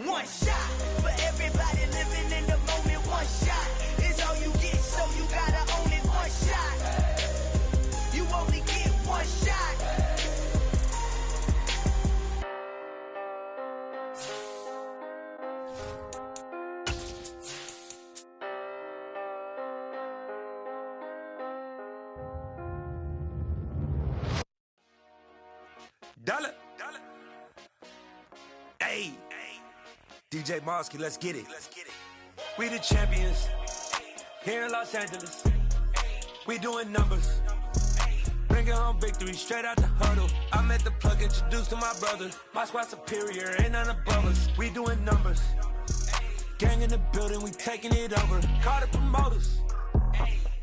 One shot for everybody living in the moment. One shot is all you get, so you gotta own it. One shot, you only get one shot. Dollar. Hey, DJ Mosky, let's get it. We the champions here in Los Angeles. We doing numbers. Bringing home victory straight out the huddle. I met the plug, introduced to my brother. My squad superior, ain't none above us. We doing numbers. Gang in the building, we taking it over. Call the promoters.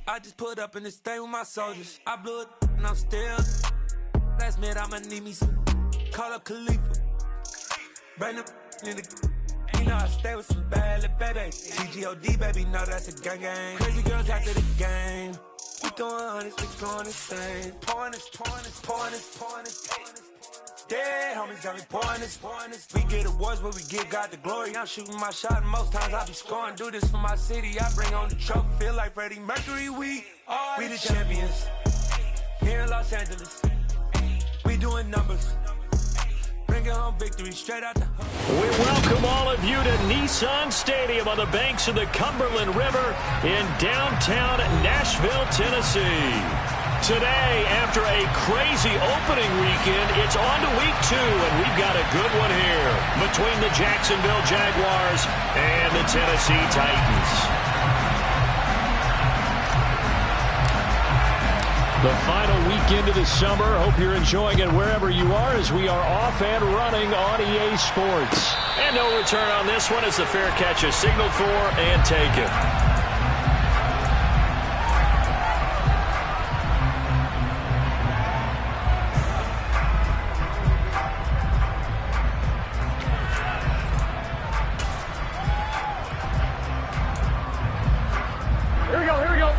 I just put up in this thing with my soldiers. I blew it and I'm still. Last minute I'ma need me some. Call up Khalifa. Bring the in the. You know I stay with some bad little baby. TGOD baby, know that's a gang gang. Crazy girls after the game. We doing honest, we going insane. Pouring this. Dead homies got me pouring this. We get awards, but we give God the glory. I'm shooting my shot, and most times I be scoring. Do this for my city, I bring on the trophy. Feel like Freddie Mercury, we the champions here in Los Angeles. We doing numbers. Bringing home victory straight out the. We welcome all of you to Nissan Stadium on the banks of the Cumberland River in downtown Nashville, Tennessee. Today, after a crazy opening weekend, it's on to week 2, and we've got a good one here between the Jacksonville Jaguars and the Tennessee Titans. The final weekend of the summer. Hope you're enjoying it wherever you are as we are off and running on EA Sports. And no return on this one as the fair catch is signaled for and taken. Here we go.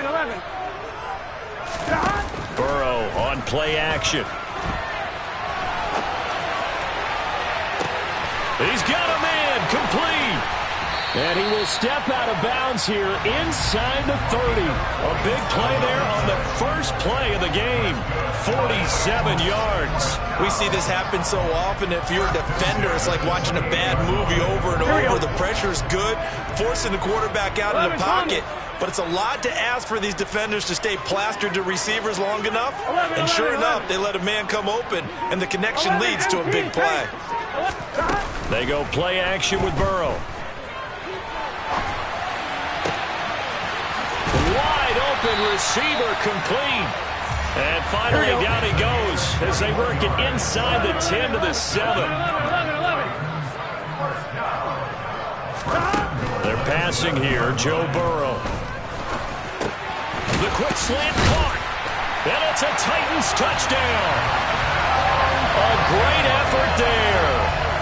11. Burrow on play action. He's got a man complete. And he will step out of bounds here inside the 30. A big play there on the first play of the game. 47 yards. We see this happen so often. If you're a defender, it's like watching a bad movie over and over. The pressure's good, forcing the quarterback out of the pocket. But it's a lot to ask for these defenders to stay plastered to receivers long enough. And sure enough, they let a man come open, and the connection leads to a big play. They go play action with Burrow. Wide open receiver complete. And finally down he goes as they work it inside the 10 to the 7. They're passing here, Joe Burrow. The quick slant caught. And it's a Titans touchdown. A great effort there.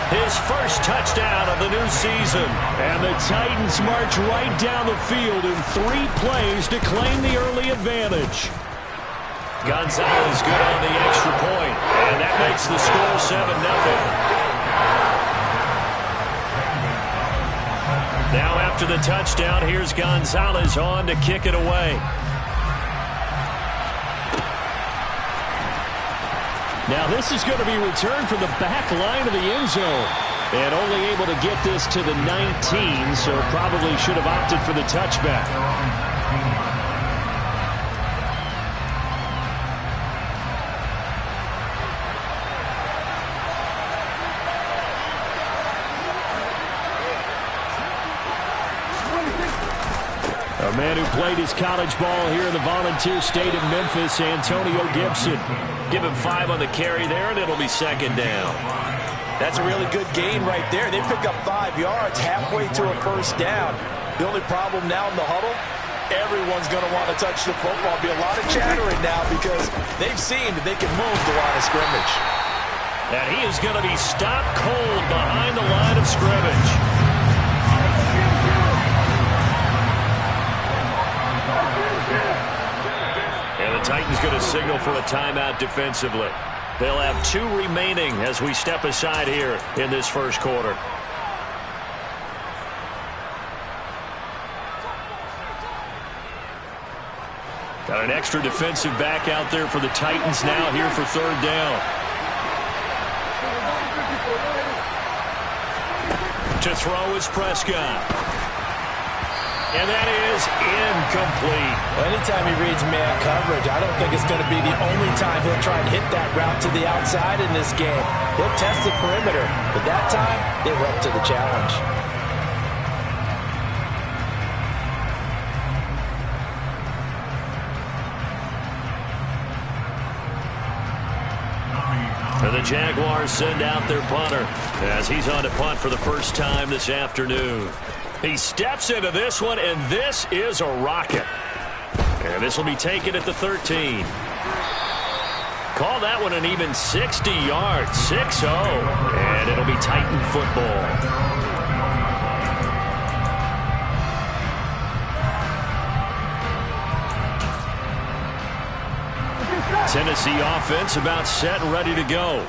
His first touchdown of the new season. And the Titans march right down the field in 3 plays to claim the early advantage. Gonzalez good on the extra point. And that makes the score 7-0. Now after the touchdown, here's Gonzalez on to kick it away. Now this is going to be returned from the back line of the end zone. And only able to get this to the 19, so probably should have opted for the touchback. A man who played his college ball here in the Volunteer State of Memphis, Antonio Gibson. Give him 5 on the carry there, and it'll be second down. That's a really good gain right there. They pick up 5 yards halfway to a first down. The only problem now in the huddle, everyone's going to want to touch the football. Be a lot of chattering now because they've seen that they can move the line of scrimmage. And he is going to be stopped cold behind the line of scrimmage. Titans going to signal for a timeout defensively. They'll have 2 remaining as we step aside here in this first quarter. Got an extra defensive back out there for the Titans now here for 3rd down. To throw is Prescott. And that is incomplete. Well, anytime he reads man coverage, I don't think it's going to be the only time he'll try and hit that route to the outside in this game. He'll test the perimeter, but that time, they were up to the challenge. And the Jaguars send out their punter as he's on to punt for the first time this afternoon. He steps into this one, and this is a rocket. And this will be taken at the 13. Call that one an even 60 yards, 6-0. And it'll be Titan football. Tennessee offense about set and ready to go.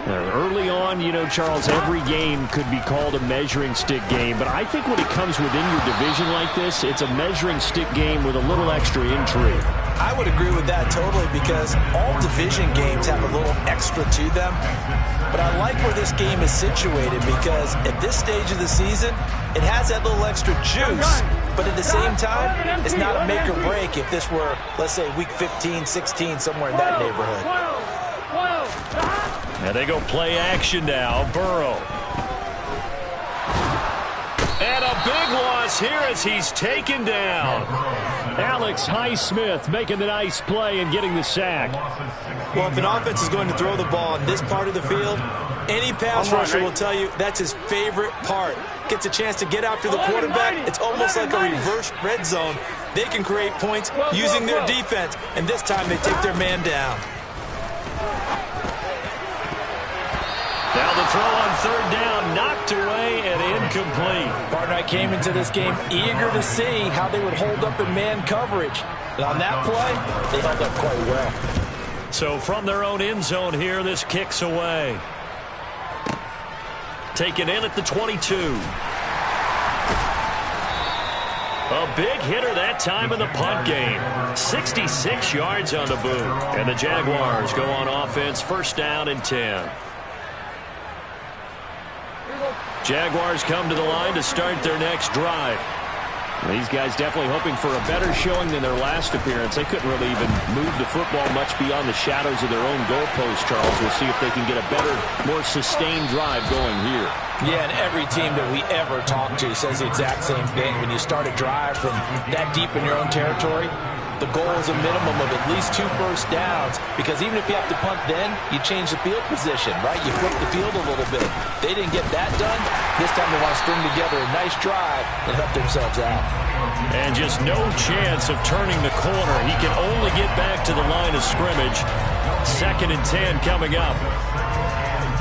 Early on, you know, Charles, every game could be called a measuring stick game. But I think when it comes within your division like this, it's a measuring stick game with a little extra intrigue. I would agree with that totally because all division games have a little extra to them. But I like where this game is situated because at this stage of the season, it has that little extra juice. But at the same time, it's not a make or break if this were, let's say, week 15, 16, somewhere in that neighborhood. And they go play action now. Burrow. And a big loss here as he's taken down. Alex Highsmith making the nice play and getting the sack. Well, if an offense is going to throw the ball in this part of the field, any pass rusher will tell you that's his favorite part. Gets a chance to get after the quarterback. It's almost like a reverse red zone. They can create points using their defense, and this time they take their man down. Now the throw on 3rd down, knocked away and incomplete. Partner, I came into this game eager to see how they would hold up in man coverage. And on that play, they held up quite well. So from their own end zone here, this kicks away. Taken in at the 22. A big hitter that time in the punt game. 66 yards on the boot. And the Jaguars go on offense, 1st down and 10. Jaguars come to the line to start their next drive. These guys definitely hoping for a better showing than their last appearance. They couldn't really even move the football much beyond the shadows of their own goalpost, Charles. We'll see if they can get a better, more sustained drive going here. Yeah, and every team that we ever talk to says the exact same thing. When you start a drive from that deep in your own territory, the goal is a minimum of at least 2 first downs, because even if you have to punt then, you change the field position, right? You flip the field a little bit. They didn't get that done. This time they want to string together a nice drive and help themselves out. And just no chance of turning the corner. He can only get back to the line of scrimmage. 2nd and 10 coming up.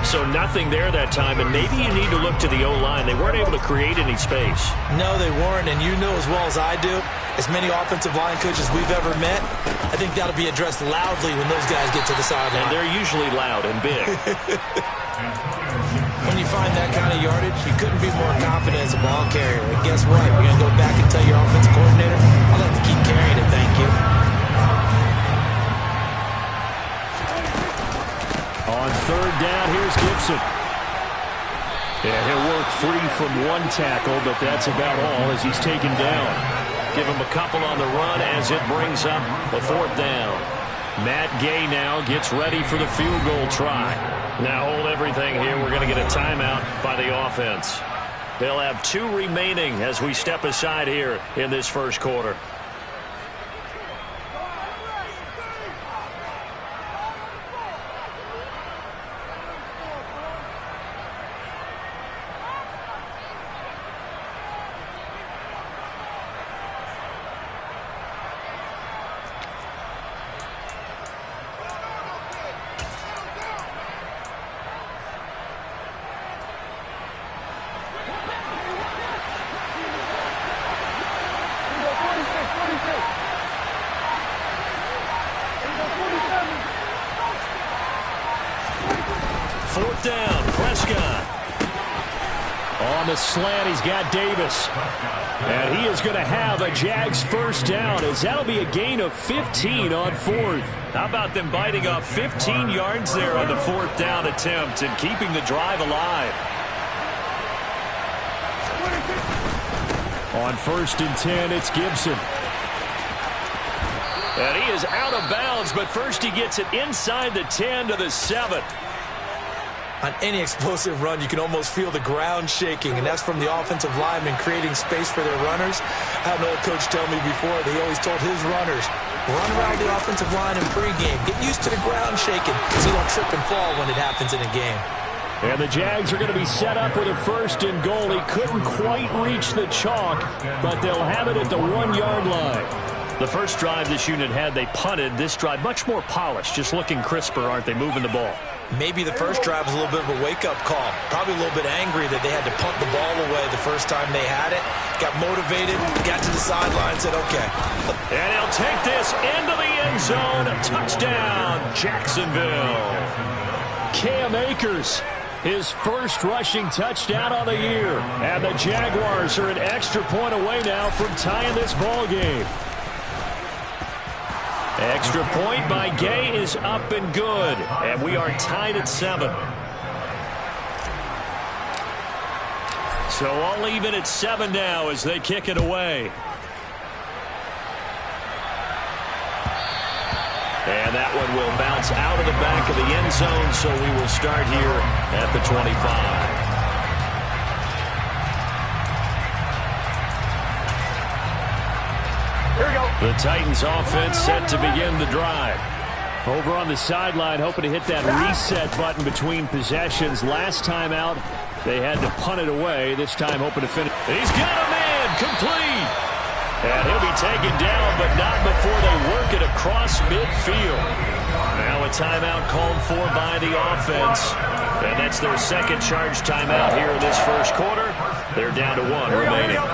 So nothing there that time, and maybe you need to look to the O-line. They weren't able to create any space. No, they weren't, and you know as well as I do, as many offensive line coaches we've ever met, I think that'll be addressed loudly when those guys get to the sideline. And they're usually loud and big. When you find that kind of yardage, you couldn't be more confident as a ball carrier. And guess what? You're going to go back and tell your offensive coordinator, I'd like to keep carrying it, thank you. On 3rd down, here's Gibson. Yeah, he'll work free from one tackle, but that's about all as he's taken down. Give him a couple on the run as it brings up the 4th down. Matt Gay now gets ready for the field goal try. Now hold everything here. We're going to get a timeout by the offense. They'll have 2 remaining as we step aside here in this first quarter. the slant, he's got Davis. And he is going to have a Jags first down, as that'll be a gain of 15 on fourth. How about them biting off 15 yards there on the fourth down attempt and keeping the drive alive? On 1st and 10, it's Gibson. And he is out of bounds, but first he gets it inside the 10 to the 7. On any explosive run, you can almost feel the ground shaking, and that's from the offensive linemen creating space for their runners. I had an old coach tell me before, they always told his runners, run around the offensive line in pregame. Get used to the ground shaking so you don't trip and fall when it happens in a game. And the Jags are going to be set up with a 1st and goal. He couldn't quite reach the chalk, but they'll have it at the 1-yard line. The first drive this unit had, they punted. This drive, much more polished, just looking crisper, aren't they, moving the ball? Maybe the first drive was a little bit of a wake-up call. Probably a little bit angry that they had to punt the ball away the first time they had it. Got motivated, got to the sideline, said, okay. And he'll take this into the end zone. Touchdown, Jacksonville. Cam Akers, his first rushing touchdown of the year. And the Jaguars are an extra point away now from tying this ball game. Extra point by Gay is up and good. And we are tied at 7. So all even at 7 now as they kick it away. And that one will bounce out of the back of the end zone, so we will start here at the 25. The Titans offense set to begin the drive. Over on the sideline, hoping to hit that reset button between possessions. Last time out, they had to punt it away. This time, hoping to finish. He's got a man, complete. And he'll be taken down, but not before they work it across midfield. Now a timeout called for by the offense. And that's their second charge timeout here in this first quarter. They're down to 1 remaining.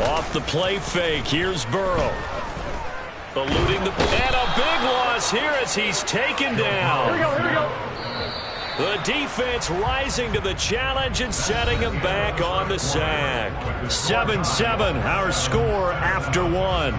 Off the play fake, here's Burrow. Eluding the... And a big loss here as he's taken down. Here we go. The defense rising to the challenge and setting him back on the sack. 7-7, our score after 1.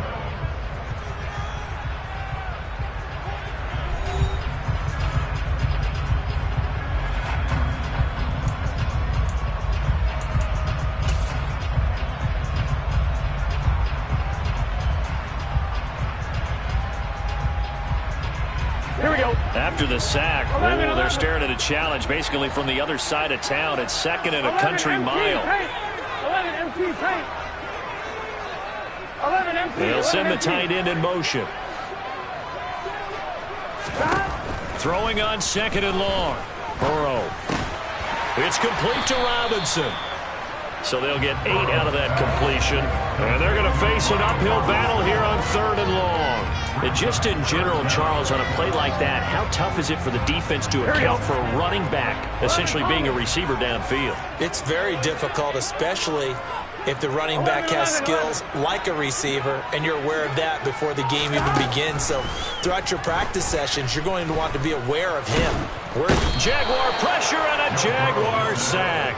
After the sack, they're staring at a challenge basically from the other side of town. It's 2nd and a country mile. 11 empty. They'll send the tight end in motion. Throwing on 2nd and long. Burrow. It's complete to Robinson. So they'll get 8 out of that completion. And they're going to face an uphill battle here on 3rd and long. And just in general, Charles, on a play like that, how tough is it for the defense to account for a running back essentially being a receiver downfield? It's very difficult, especially if the running back has skills like a receiver, and you're aware of that before the game even begins. So throughout your practice sessions, you're going to want to be aware of him. Jaguar pressure and a Jaguar sack.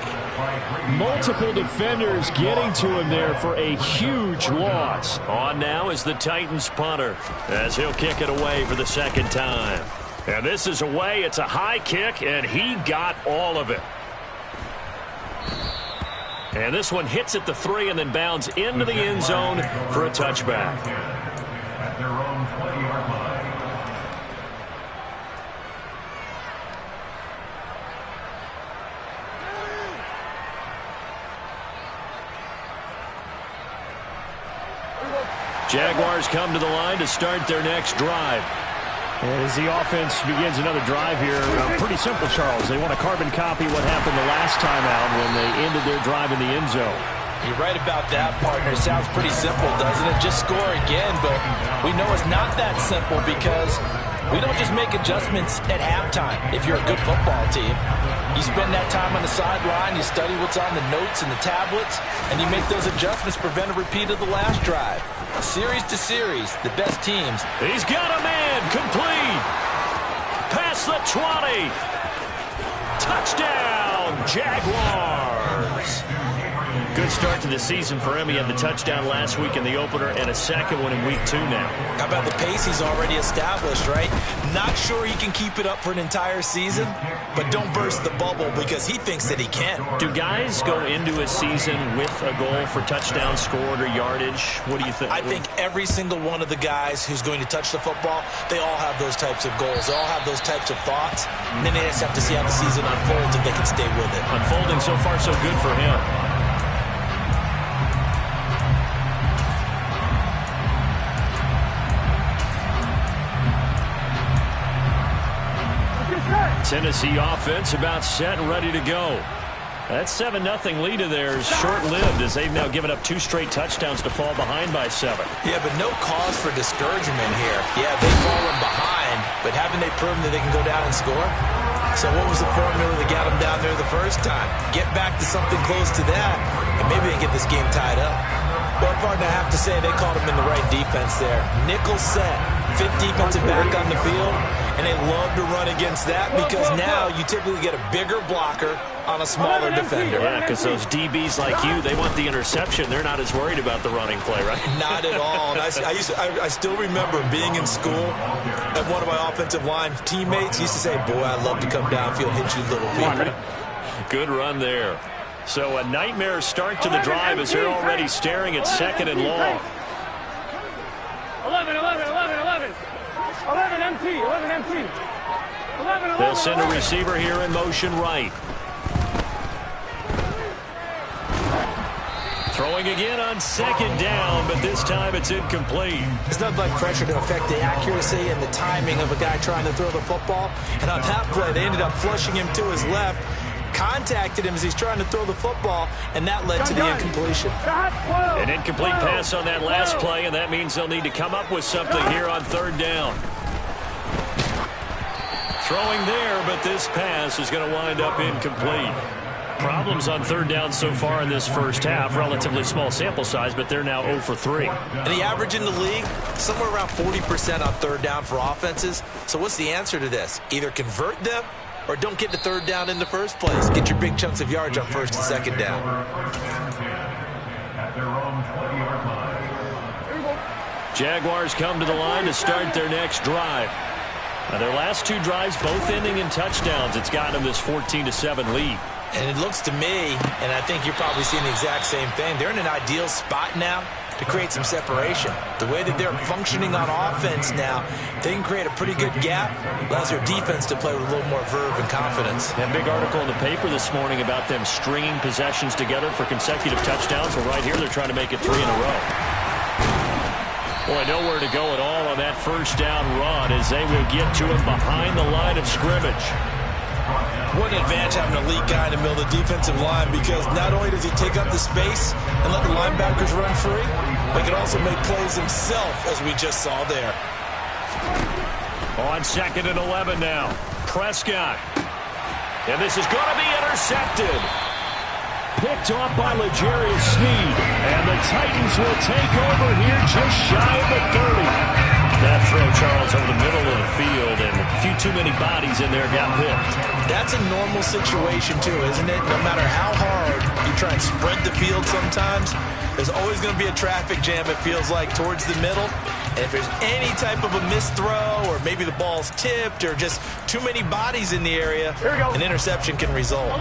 Multiple defenders getting to him there for a huge loss. On now is the Titans punter as he'll kick it away for the 2nd time. And this is away. It's a high kick, and he got all of it. And this one hits at the 3 and then bounds into the end zone for a touchback. At their own 20-yard line. Jaguars come to the line to start their next drive. And as the offense begins another drive here, pretty simple, Charles. They want to carbon copy what happened the last time out when they ended their drive in the end zone. You're right about that, partner. Sounds pretty simple, doesn't it? Just score again, but we know it's not that simple because We don't just make adjustments at halftime if you're a good football team. You spend that time on the sideline, you study what's on the notes and the tablets, and you make those adjustments to prevent a repeat of the last drive. Series to series, the best teams. He's got a man, complete. Past the 20. Touchdown, Jaguars. Good start to the season for him. He had the touchdown last week in the opener and a second one in week 2 now. How about the pace he's already established, right? Not sure he can keep it up for an entire season, but don't burst the bubble because he thinks that he can. Do guys go into a season with a goal for touchdown scored or yardage? What do you think? I think every single one of the guys who's going to touch the football, they all have those types of goals. They all have those types of thoughts. And then they just have to see how the season unfolds if they can stay with it. Unfolding so far so good for him. Tennessee offense about set and ready to go. That 7-0 lead of theirs short-lived as they've now given up 2 straight touchdowns to fall behind by 7. Yeah, but no cause for discouragement here. Yeah, they've fallen behind, but haven't they proven that they can go down and score? So what was the formula that got them down there the first time? Get back to something close to that, and maybe they get this game tied up. Well, partner, I have to say they called him in the right defense there. Nickel set, 5th defensive back on the field, and they love to run against that because now you typically get a bigger blocker on a smaller defender. Yeah, because those DBs like you, they want the interception. They're not as worried about the running play, right? Not at all. And I still remember being in school, and one of my offensive line teammates used to say, boy, I'd love to come downfield, hit you little people. Good run there. So a nightmare start to the drive as they're already staring at 2nd and long. 11 MT. They'll send a receiver here in motion right. Throwing again on 2nd down, but this time it's incomplete. It's nothing like pressure to affect the accuracy and the timing of a guy trying to throw the football. And on that play, they ended up flushing him to his left, contacted him as he's trying to throw the football, and that led to the incompletion. An incomplete pass on that last play, and that means they'll need to come up with something here on 3rd down. Throwing there, but this pass is going to wind up incomplete. Problems on 3rd down so far in this first half. Relatively small sample size, but they're now 0 for 3. And the average in the league, somewhere around 40% on 3rd down for offenses. So what's the answer to this? Either convert them or don't get to 3rd down in the first place. Get your big chunks of yards on 1st and 2nd down. At their own 20-yard line. Jaguars come to the line to start their next drive. Now their last 2 drives both ending in touchdowns. It's gotten them this 14-7 lead. And it looks to me, and I think you're probably seeing the exact same thing, they're in an ideal spot now to create some separation. The way that they're functioning on offense now, they can create a pretty good gap. Allows their defense to play with a little more verve and confidence. That big article in the paper this morning about them stringing possessions together for consecutive touchdowns. Well, right here they're trying to make it 3 in a row. Boy, nowhere to go at all on that 1st down run as they will get to him behind the line of scrimmage. What an advantage having an elite guy in the middle of the defensive line, because not only does he take up the space and let the linebackers run free, but he can also make plays himself, as we just saw there. On 2nd and 11 now. Prescott. And this is going to be intercepted. Picked off by L'Jarius Sneed. And the Titans will take over here just shy of the 30. That throw, Charles, over the middle of the field, and a few too many bodies in there got picked. That's a normal situation, too, isn't it? No matter how hard you try and spread the field sometimes, there's always going to be a traffic jam, it feels like, towards the middle. And if there's any type of a missed throw, or maybe the ball's tipped, or just too many bodies in the area, an interception can result.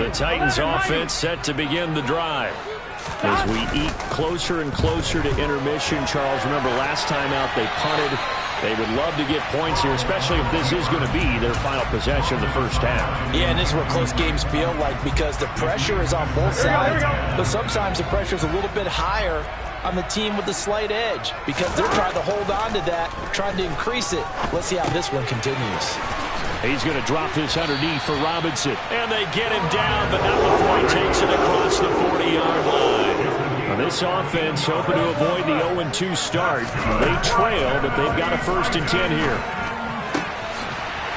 The Titans offense set to begin the drive. As we eat closer and closer to intermission, Charles, remember last time out they punted. They would love to get points here, especially if this is going to be their final possession of the first half. Yeah, and this is what close games feel like, because the pressure is on both sides. But sometimes the pressure is a little bit higher on the team with the slight edge, because they're trying to hold on to that, trying to increase it. Let's see how this one continues. He's going to drop this underneath for Robinson. And they get him down, but not before he takes it across the 40-yard line. Now this offense hoping to avoid the 0-2 start. They trail, but they've got a 1st and 10 here.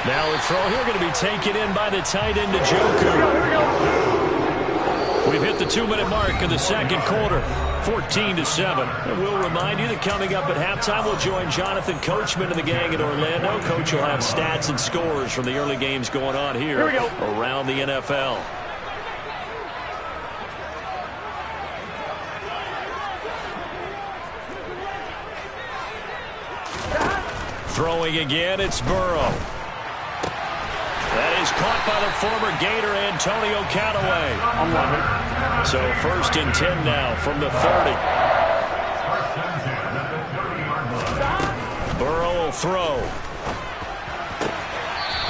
Now the throw here going to be taken in by the tight end, Njoku. We've hit the 2-minute mark of the second quarter, 14-7. And we'll remind you that coming up at halftime, we'll join Jonathan Coachman and the gang in Orlando. Coach will have stats and scores from the early games going on here around the NFL. Throwing again, it's Burrow. That is caught by the former Gator, Antonio Callaway. So 1st and 10 now from the 30. Burrow will throw.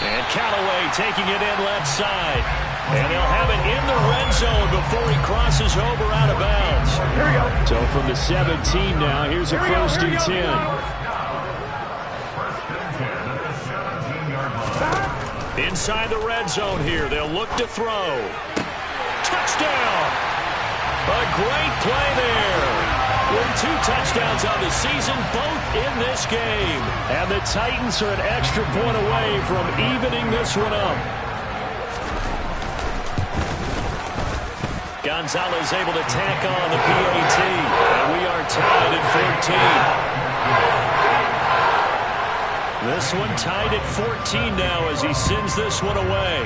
And Callaway taking it in left side. And they'll have it in the red zone before he crosses over out of bounds. So from the 17 now, here's a 1st and 10. Inside the red zone here. They'll look to throw. Touchdown! A great play there. With 2 touchdowns on the season, both in this game. And the Titans are an extra point away from evening this one up. Gonzalez able to tack on the PAT. And we are tied at 14. This one tied at 14 now as he sends this one away.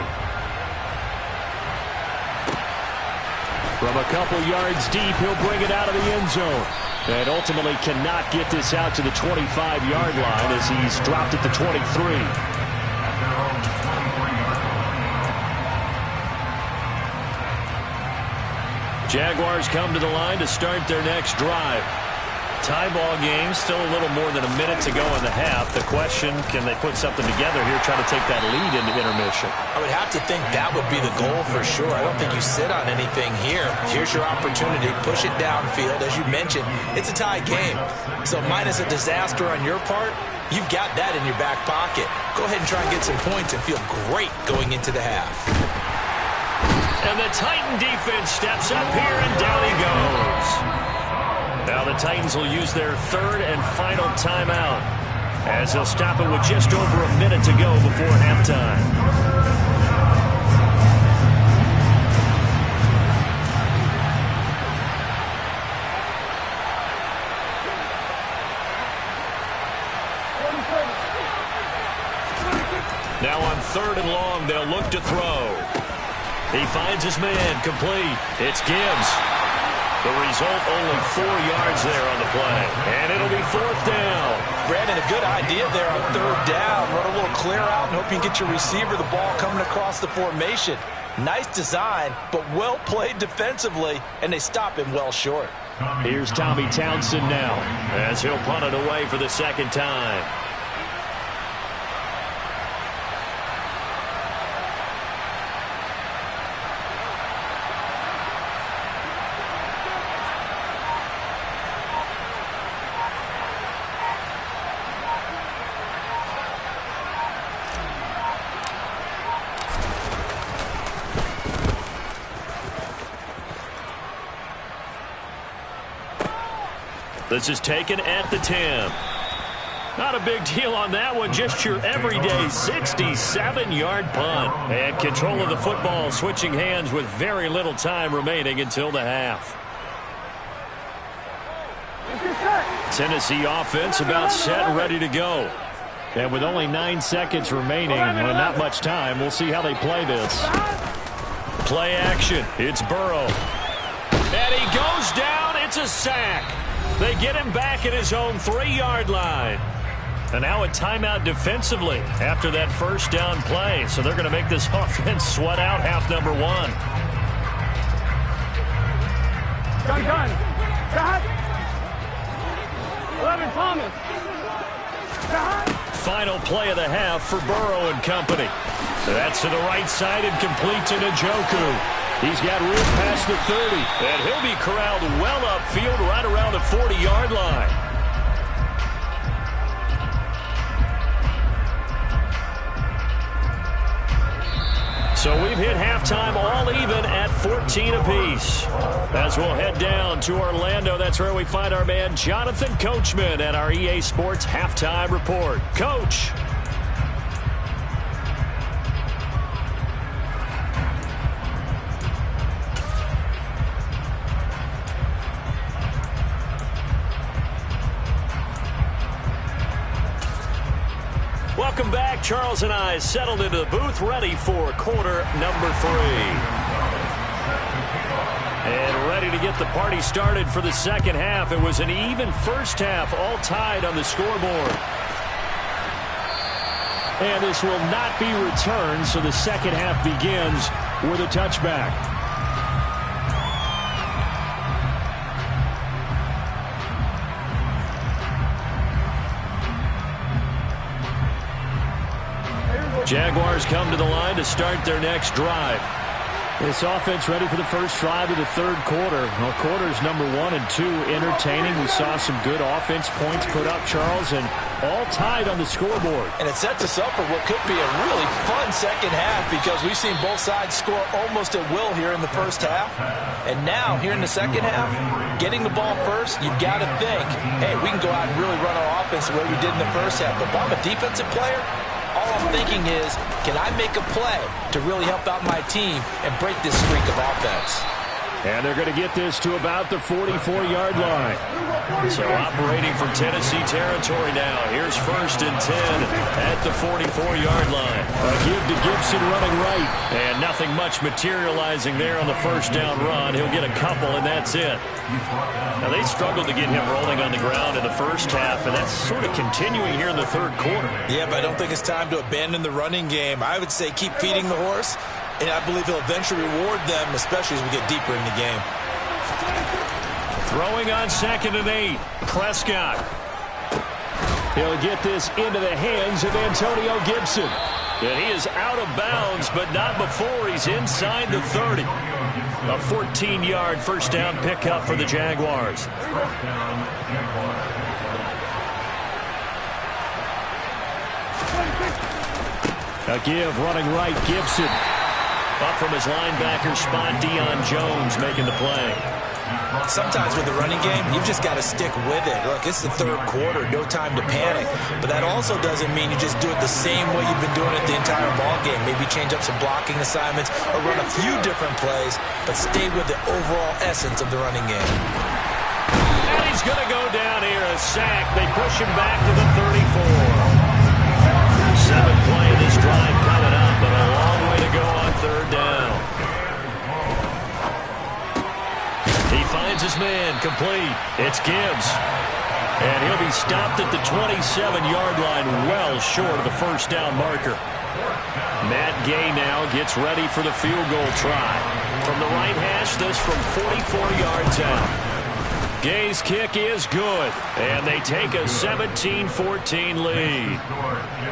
From a couple yards deep, he'll bring it out of the end zone. And ultimately cannot get this out to the 25-yard line as he's dropped at the 23. Jaguars come to the line to start their next drive. Tie ball game, still a little more than a minute to go in the half. The question, can they put something together here, try to take that lead into intermission? I would have to think that would be the goal for sure. I don't think you sit on anything here. Here's your opportunity. Push it downfield. As you mentioned, it's a tie game. So minus a disaster on your part, you've got that in your back pocket. Go ahead and try and get some points and feel great going into the half. And the Titan defense steps up here, and down he goes. Now the Titans will use their 3rd and final timeout as they'll stop it with just over a minute to go before halftime. Now on 3rd and long, they'll look to throw. He finds his man, complete. It's Gibbs. The result, only 4 yards there on the play. And it'll be 4th down. Brandon, a good idea there on 3rd down. Run a little clear out and hope you can get your receiver the ball coming across the formation. Nice design, but well played defensively, and they stop him well short. Here's Tommy Townsend now as he'll punt it away for the 2nd time. This is taken at the 10. Not a big deal on that one. Just your everyday 67-yard punt. And control of the football switching hands with very little time remaining until the half. Tennessee offense about set and ready to go. And with only 9 seconds remaining and not much time, we'll see how they play this. Play action. It's Burrow. And he goes down. It's a sack. They get him back at his own 3-yard line. And now a timeout defensively after that 1st down play. So they're going to make this offense sweat out half number 1. Gun. Shot. 11 Thomas. Shot. Final play of the half for Burrow and company. That's to the right side and complete to Njoku. He's got room past the 30, and he'll be corralled well upfield right around the 40-yard line. So we've hit halftime all even at 14 apiece. As we'll head down to Orlando, that's where we find our man Jonathan Coachman at our EA Sports Halftime Report. Coach. Welcome back. Charles and I settled into the booth, ready for quarter number 3. And ready to get the party started for the second half. It was an even first half, all tied on the scoreboard. And this will not be returned, so the second half begins with a touchback. Jaguars come to the line to start their next drive. This offense ready for the first drive of the third quarter. Well, quarters number 1 and 2 entertaining. We saw some good offense points put up, Charles, and all tied on the scoreboard. And it sets us up for what could be a really fun second half because we've seen both sides score almost at will here in the first half. And now, here in the second half, getting the ball first, you've got to think, hey, we can go out and really run our offense the way we did in the first half. But if I'm a defensive player, all I'm thinking is, can I make a play to really help out my team and break this streak of offense? And they're going to get this to about the 44-yard line. So operating from Tennessee territory now. Here's 1st and 10 at the 44-yard line. A give to Gibson running right. And nothing much materializing there on the first down run. He'll get a couple, and that's it. Now, they struggled to get him rolling on the ground in the first half, and that's sort of continuing here in the third quarter. Yeah, but I don't think it's time to abandon the running game. I would say keep feeding the horse. And I believe he'll eventually reward them, especially as we get deeper in the game. Throwing on 2nd and 8. Prescott. He'll get this into the hands of Antonio Gibson. And he is out of bounds, but not before he's inside the 30. A 14-yard first down pickup for the Jaguars. A give running right, Gibson. Up from his linebacker spot, Deion Jones making the play. Sometimes with the running game, you've just got to stick with it. Look, it's the third quarter, no time to panic. But that also doesn't mean you just do it the same way you've been doing it the entire ball game. Maybe change up some blocking assignments or run a few different plays, but stay with the overall essence of the running game. And he's going to go down here, a sack. They push him back to the 34. 7th play of this drive coming up, but a long way to go on third down. He finds his man, complete. It's Gibbs. And he'll be stopped at the 27-yard line, well short of the first down marker. Matt Gay now gets ready for the field goal try. From the right hash, this from 44 yards out. Gay's kick is good, and they take a 17-14 lead.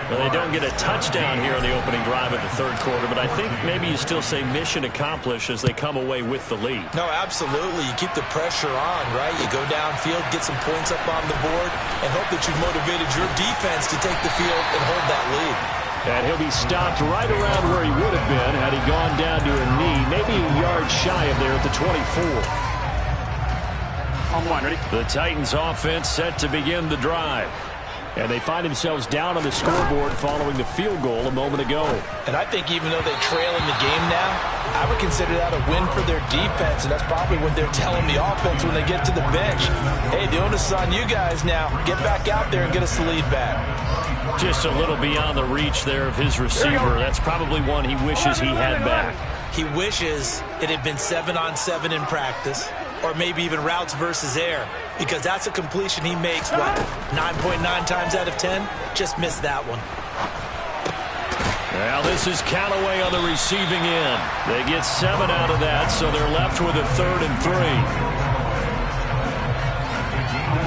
Well, they don't get a touchdown here in the opening drive of the third quarter, but I think maybe you still say mission accomplished as they come away with the lead. No, absolutely. You keep the pressure on, right? You go downfield, get some points up on the board, and hope that you've motivated your defense to take the field and hold that lead. And he'll be stopped right around where he would have been had he gone down to a knee, maybe a yard shy of there at the 24. Ready? The Titans offense set to begin the drive. And they find themselves down on the scoreboard following the field goal a moment ago. And I think even though they trail in the game now, I would consider that a win for their defense, and that's probably what they're telling the offense when they get to the bench. Hey, the onus is on you guys now. Get back out there and get us the lead back. Just a little beyond the reach there of his receiver. That's probably one he wishes he had back. He wishes it had been 7-on-7 in practice, or maybe even routes versus air, because that's a completion he makes, what, 9.9 times out of 10? Just missed that one. Well, this is Callaway on the receiving end. They get 7 out of that, so they're left with a 3rd and 3.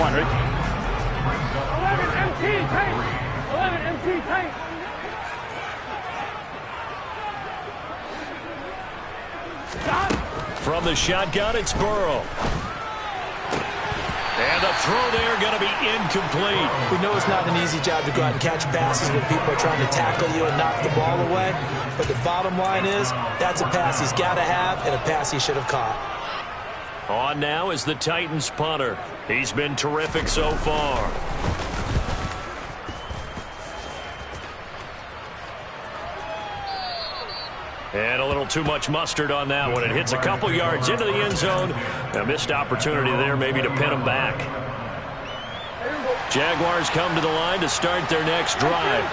11 MT tank. 11 MT tank. From the shotgun, it's Burrow. And the throw there going to be incomplete. We know it's not an easy job to go out and catch passes when people are trying to tackle you and knock the ball away. But the bottom line is, that's a pass he's got to have and a pass he should have caught. On now is the Titans punter. He's been terrific so far. And a little too much mustard on that one. It hits a couple yards into the end zone. A missed opportunity there maybe to pin him back. Jaguars come to the line to start their next drive.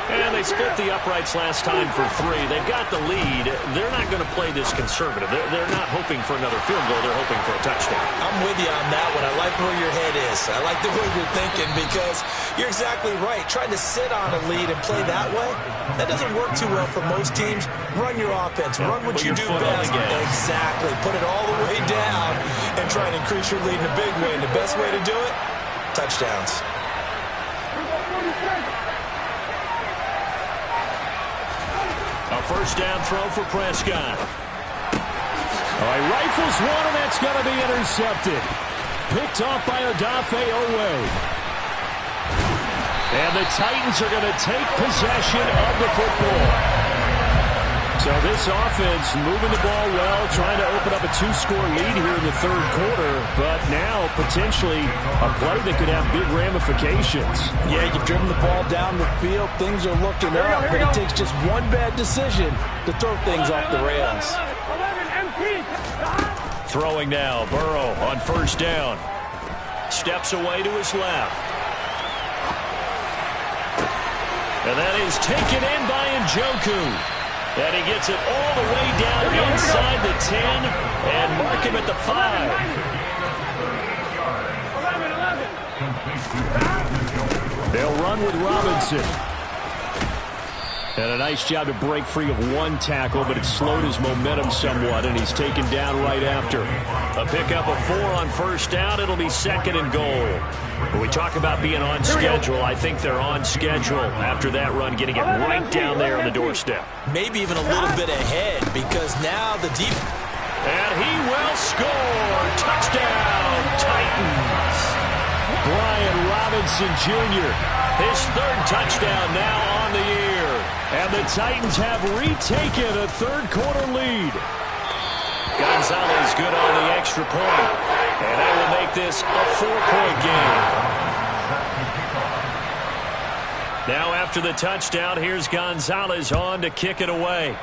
And they split the uprights last time for 3. They've got the lead. They're not going to play this conservative. They're not hoping for another field goal. They're hoping for a touchdown. I'm with you on that one. I like where your head is. I like the way you're thinking because you're exactly right. Trying to sit on a lead and play that way, that doesn't work too well for most teams. Run your offense. Run what you do best. Exactly. Put it all the way down and try and increase your lead in a big way. And the best way to do it, touchdowns. A first down throw for Prescott. All right, rifles one, and that's going to be intercepted. Picked off by Odafe Oweh. And the Titans are going to take possession of the football. So this offense moving the ball well, trying to open up a 2-score lead here in the third quarter, but now potentially a play that could have big ramifications. Yeah, you've driven the ball down the field. Things are looking up, but it takes just one bad decision to throw things off the rails. Throwing now, Burrow on first down. Steps away to his left. And that is taken in by Njoku. And he gets it all the way down inside the 10 and mark him at the 5. They'll run with Robinson. And a nice job to break free of one tackle, but it slowed his momentum somewhat, and he's taken down right after. A pickup of 4 on first down. It'll be second and goal. When we talk about being on schedule, I think they're on schedule after that run, getting it right down there on the doorstep. Maybe even a little bit ahead because now the deep... And he will score. Touchdown, Titans. Brian Robinson Jr., his 3rd touchdown now on the year. And the Titans have retaken a third-quarter lead. Gonzalez good on the extra point. And that will make this a 4-point game. Now after the touchdown, here's Gonzalez on to kick it away.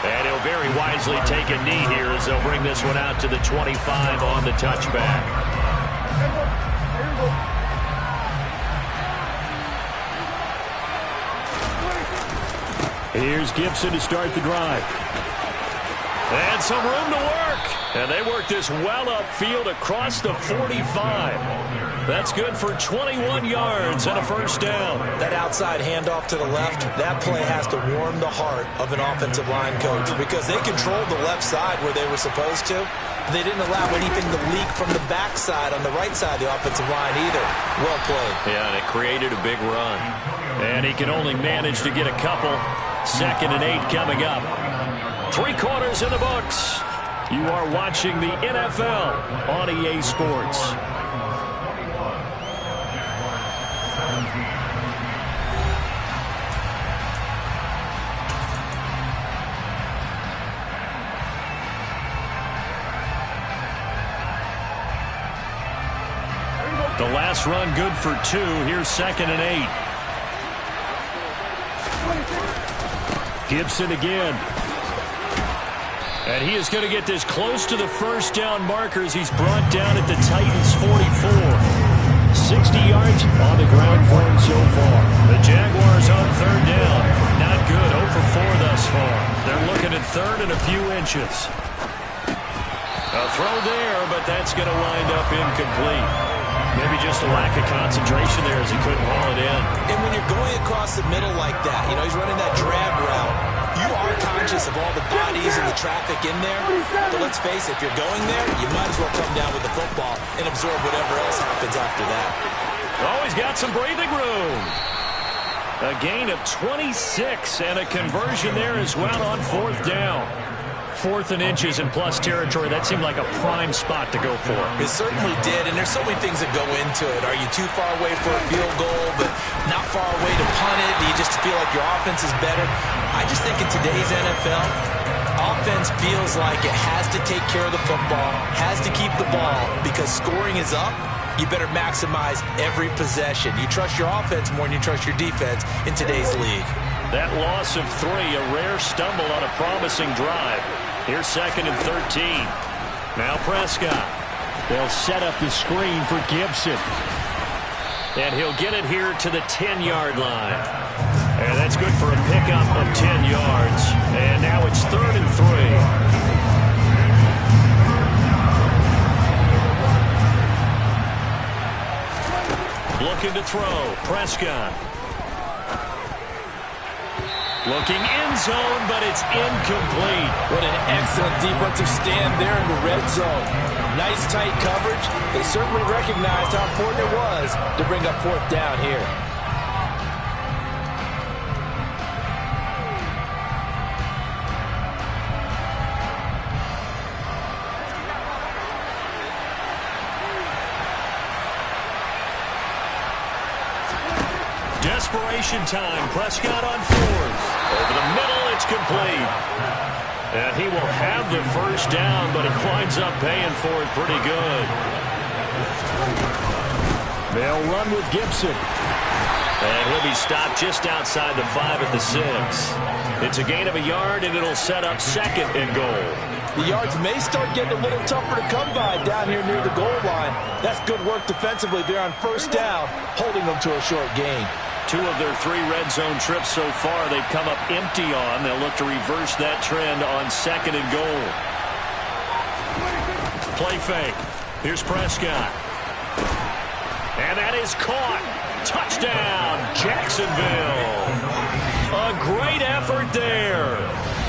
And he'll very wisely take a knee here as they'll bring this one out to the 25 on the touchback. Here's Gibson to start the drive. And some room to work. And they work this well upfield across the 45. That's good for 21 yards and a first down. That outside handoff to the left, that play has to warm the heart of an offensive line coach because they controlled the left side where they were supposed to. They didn't allow anything to leak from the backside on the right side of the offensive line either. Well played. Yeah, and it created a big run. And he can only manage to get a couple. 2nd and 8 coming up. 3 quarters in the books. You are watching the NFL on EA Sports. The last run good for 2. Here's 2nd and 8. Gibson again. And he is going to get this close to the first down markers. He's brought down at the Titans 44. 60 yards on the ground for him so far. The Jaguars on 3rd down. Not good. 0 for 4 thus far. They're looking at 3rd and a few inches. A throw there, but that's going to wind up incomplete. Maybe just a lack of concentration there as he couldn't haul it in. And when you're going across the middle like that, you know, he's running that drag route, you are conscious of all the bodies and the traffic in there. But let's face it, if you're going there, you might as well come down with the football and absorb whatever else happens after that. Oh, he's got some breathing room. A gain of 26 and a conversion there as well on 4th down. 4th and inches in plus territory. That seemed like a prime spot to go for. It certainly did, and there's so many things that go into it. Are you too far away for a field goal, but not far away to punt it? Do you just feel like your offense is better? I just think in today's NFL, offense feels like it has to take care of the football, has to keep the ball, because scoring is up. You better maximize every possession. You trust your offense more than you trust your defense in today's league. That loss of 3, a rare stumble on a promising drive. Here's 2nd and 13. Now Prescott. They'll set up the screen for Gibson. And he'll get it here to the 10-yard line. And that's good for a pickup of 10 yards. And now it's 3rd and 3. Looking to throw. Prescott. Looking end zone, but it's incomplete. What an excellent defensive stand there in the red zone. Nice tight coverage. They certainly recognized how important it was to bring up 4th down here. Desperation time. Prescott on 4th. Over the middle, it's complete. And he will have the first down, but he winds up paying for it pretty good. They'll run with Gibson. And he'll be stopped just outside the 5 at the 6. It's a gain of a yard, and it'll set up 2nd and goal. The yards may start getting a little tougher to come by down here near the goal line. That's good work defensively there on 1st down, holding them to a short gain. 2 of their 3 red zone trips so far they've come up empty on. They'll look to reverse that trend on 2nd and goal. Play fake. Here's Prescott. And that is caught. Touchdown, Jacksonville. A great effort there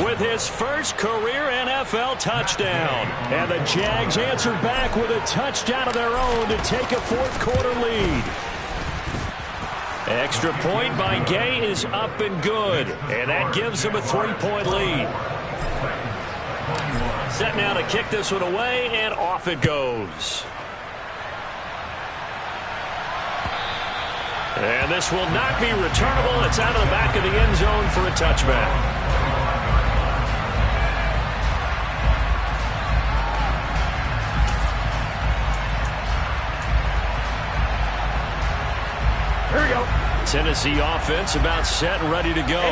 with his first career NFL touchdown. And the Jags answer back with a touchdown of their own to take a 4th quarter lead. Extra point by Gay is up and good, and that gives him a 3-point lead. Set now to kick this one away, and off it goes. And this will not be returnable. It's out of the back of the end zone for a touchback. Tennessee offense about set and ready to go.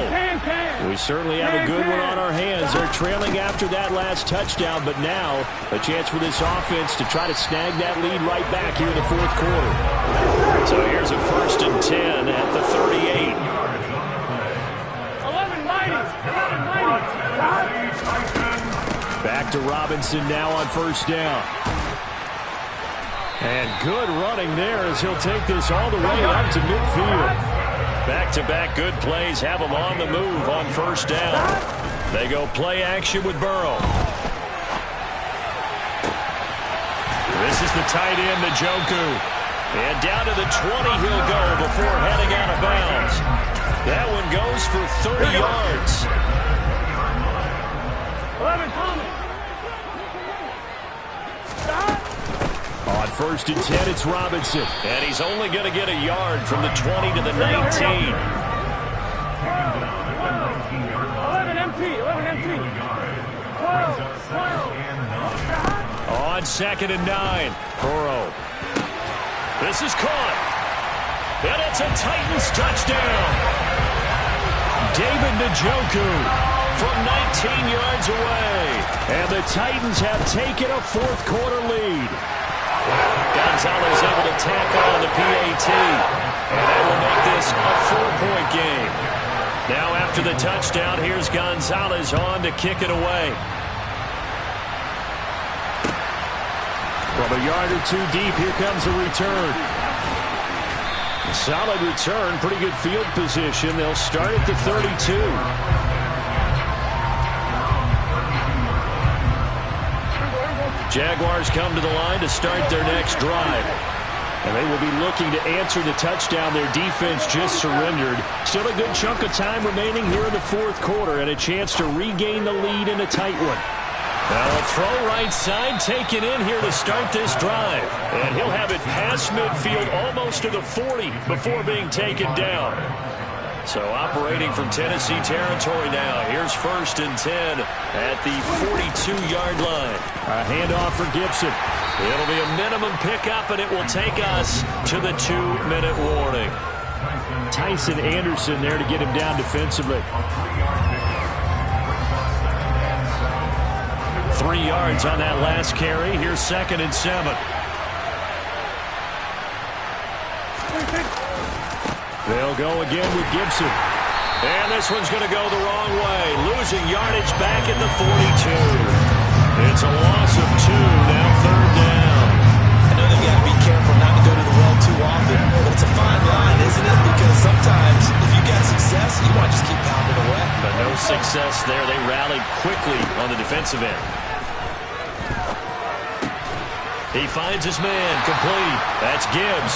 We certainly have a good one on our hands. They're trailing after that last touchdown, but now a chance for this offense to try to snag that lead right back here in the 4th quarter. So here's a 1st and 10 at the 38. 11-90. Back to Robinson now on 1st down. And good running there as he'll take this all the way up to midfield. Back-to-back good plays have him on the move on 1st down. They go play action with Burrow. This is the tight end, Njoku. And down to the 20 he'll go before heading out of bounds. That one goes for 30 yards. 11, Thomas. On 1st and 10, it's Robinson. And he's only going to get a yard from the 20 to the 19. 11 empty. 12. On 2nd and 9, Burrow. This is caught. And it's a Titans touchdown. David Njoku from 19 yards away. And the Titans have taken a 4th quarter lead. Gonzalez able to tack on the PAT. And that will make this a 4-point game. Now after the touchdown, here's Gonzalez on to kick it away. From a yard or 2 deep, here comes a return. Solid return, pretty good field position. They'll start at the 32. Jaguars come to the line to start their next drive. And they will be looking to answer the touchdown their defense just surrendered. Still a good chunk of time remaining here in the 4th quarter and a chance to regain the lead in a tight one. Now a throw right side taken in here to start this drive. And he'll have it past midfield almost to the 40 before being taken down. So operating from Tennessee territory now. Here's 1st and 10 at the 42-yard line. A handoff for Gibson. It'll be a minimum pickup, and it will take us to the 2-minute warning. Tyson Anderson there to get him down defensively. 3 yards on that last carry. Here's 2nd and 7. They'll go again with Gibson. And this one's going to go the wrong way. Losing yardage back at the 42. It's a loss of 2, now 3rd down. I know they've got to be careful not to go to the well too often, but it's a fine line, isn't it? Because sometimes if you got success, you want to just keep pounding away. But no success there. They rallied quickly on the defensive end. He finds his man, complete. That's Gibbs.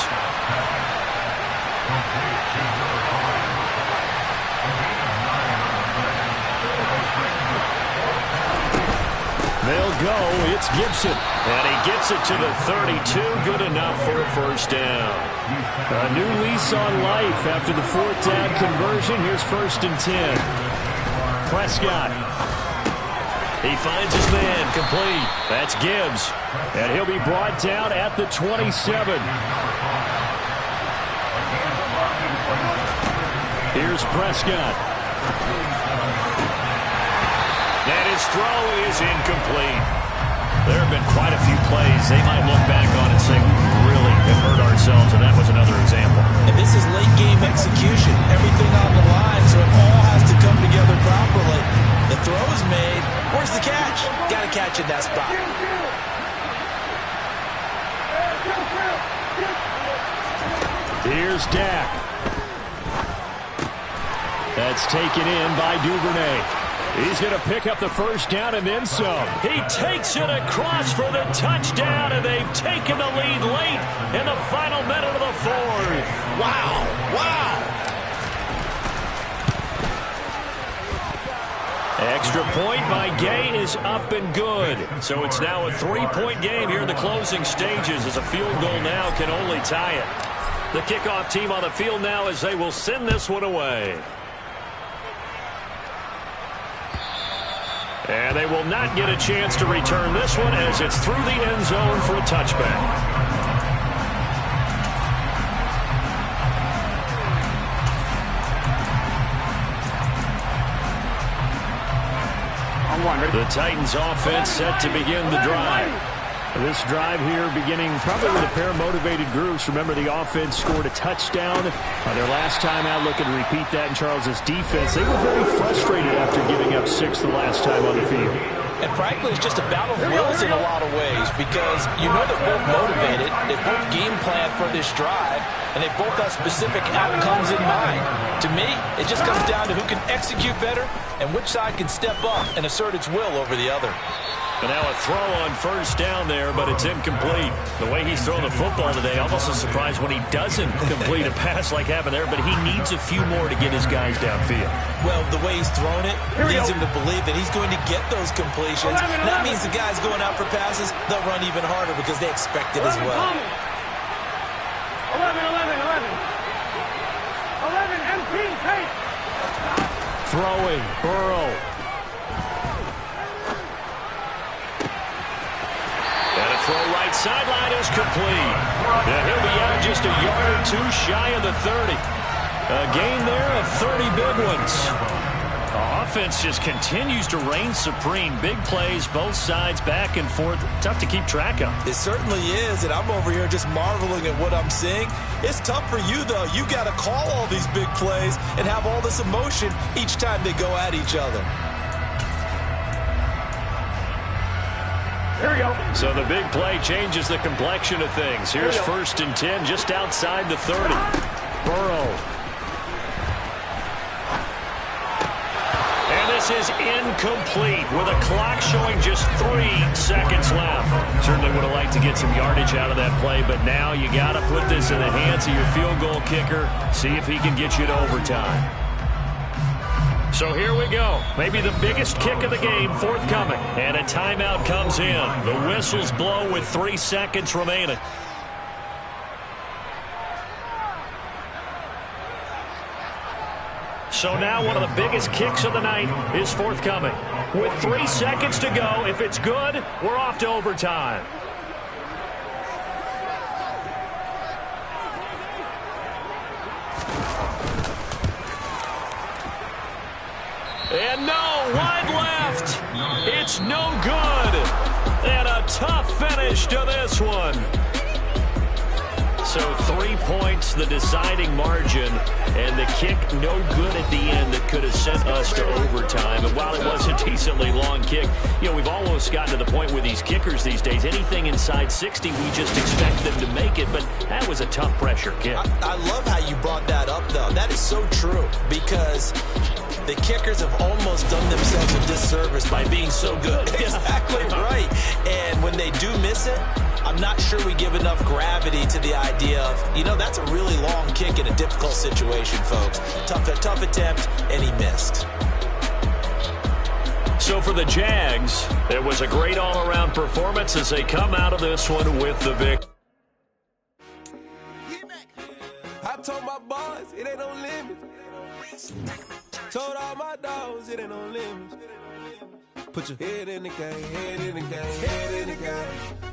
They'll go. It's Gibson. And he gets it to the 32. Good enough for a 1st down. A new lease on life after the 4th down conversion. Here's 1st and 10. Prescott. He finds his man, complete. That's Gibbs. And he'll be brought down at the 27. Here's Prescott. And his throw is incomplete. There have been quite a few plays they might look back on and say, we really have hurt ourselves, and that was another example. And this is late game execution. Everything on the line, so it all has to come together properly. The throw is made. Where's the catch? Got to catch in that spot. Here's Dak. That's taken in by Duvernay. He's going to pick up the 1st down and then some. He takes it across for the touchdown, and they've taken the lead late in the final minute of the 4th. Wow. Wow. Extra point by Gay is up and good. So it's now a 3-point game here in the closing stages, as a field goal now can only tie it. The kickoff team on the field now as they will send this one away. And they will not get a chance to return this one as it's through the end zone for a touchback. The Titans offense set to begin the drive. This drive here beginning probably with a pair of motivated groups. Remember, the offense scored a touchdown their last time out. Looking to repeat that in Charles's defense. They were very frustrated after giving up 6 the last time on the field. And frankly, it's just a battle of wills in a lot of ways, because you know they're both motivated, they both game plan for this drive, and they both have specific outcomes in mind. To me, it just comes down to who can execute better and which side can step up and assert its will over the other. And now a throw on 1st down there, but it's incomplete. The way he's thrown the football today, almost a surprise when he doesn't complete a pass like happened there, but he needs a few more to get his guys downfield. Well, the way he's thrown it leads him to believe that he's going to get those completions. That means the guys going out for passes, they'll run even harder because they expect it as well. 11, MP, take. Throwing, Burrow. And a throw right sideline is complete. And he'll be out just a yard or 2 shy of the 30. A gain there of 30 big ones. The offense just continues to reign supreme. Big plays, both sides, back and forth. Tough to keep track of. It certainly is, and I'm over here just marveling at what I'm seeing. It's tough for you, though. You got to call all these big plays and have all this emotion each time they go at each other. Here we go. So the big play changes the complexion of things. Here's 1st and 10 just outside the 30. Burrow. And this is incomplete with a clock showing just 3 seconds left. Certainly would have liked to get some yardage out of that play, but now you got to put this in the hands of your field goal kicker. See if he can get you to overtime. So here we go. Maybe the biggest kick of the game forthcoming. And a timeout comes in. The whistles blow with 3 seconds remaining. So now one of the biggest kicks of the night is forthcoming. With 3 seconds to go, if it's good, we're off to overtime. And no, wide left. It's no good. And a tough finish to this one. So 3 points, the deciding margin, and the kick no good at the end that could have sent us to overtime. And while it was a decently long kick, you know, we've almost gotten to the point with these kickers these days. Anything inside 60, we just expect them to make it, but that was a tough pressure kick. I love how you brought that up, though. That is so true, because the kickers have almost done themselves a disservice by being so good. Exactly right. And when they do miss it, I'm not sure we give enough gravity to the idea of, you know, that's a really long kick in a difficult situation, folks. Tough attempt, and he missed. So for the Jags, it was a great all-around performance as they come out of this one with the victory. I told my boss, it ain't no limits. Told all my dogs, it ain't no limits. Put your head in the game, head in the game, head in the game.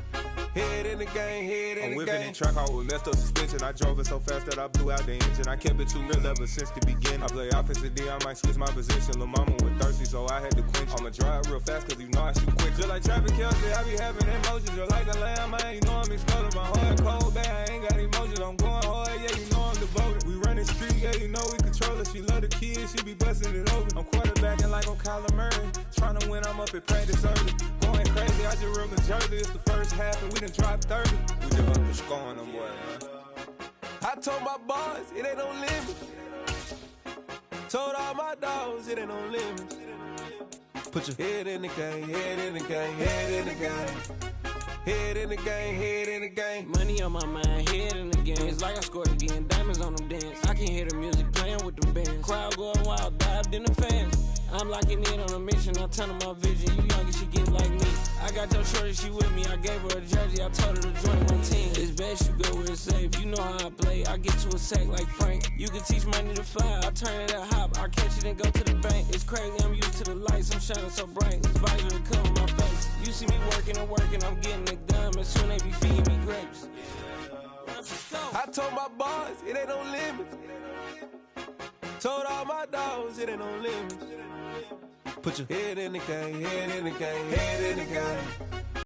Head in the game, head in the game. I'm whipping in track out with messed up suspension. I drove it so fast that I blew out the engine. I kept it too real ever since the beginning. I play offensive D, I might switch my position. Lil' mama was thirsty, so I had to quench. I'ma drive real fast, cause you know I shoot quick. Just like Travis Kelce, I be having emotions. Just like a lamb, man, you know I'm exploding. My heart cold, bad, I ain't got emotions. I'm going hard, yeah, you know I'm devoted. We running street, yeah, you know we control it. She love the kids, she be busting it over. I'm quarterbacking like I'm Kyler Murray. Trying to win, I'm up at practice early. Going crazy, I just real the jersey. It's the first half, and we done dropped 30. We just underscoring them, boy, man. I told my boss, it ain't no limits. Told all my dogs, it ain't no limits. Put your head in the game, head in the game, head in the game. Head in the game, head in the game. Money on my mind, head in the game. It's like I scored again, diamonds on them dance. I can hear the music playing with them bands. Crowd going wild, dived in the fans. I'm locking in on a mission, I tell her my vision. You young and she get like me. I got your shorty, she with me. I gave her a jersey, I told her to join my team. It's best you go where it's safe. You know how I play. I get to a sack like Frank. You can teach money to fly. I turn it at hop. I catch it and go to the bank. It's crazy, I'm used to the lights. I'm shining so bright. This visor to cover my face. You see me working and working. I'm getting it done. And soon they be feeding me grapes. I told my boss, it ain't no limits. Told all my dogs, it ain't no limits. Put your head in the game, head in the game, head in the game.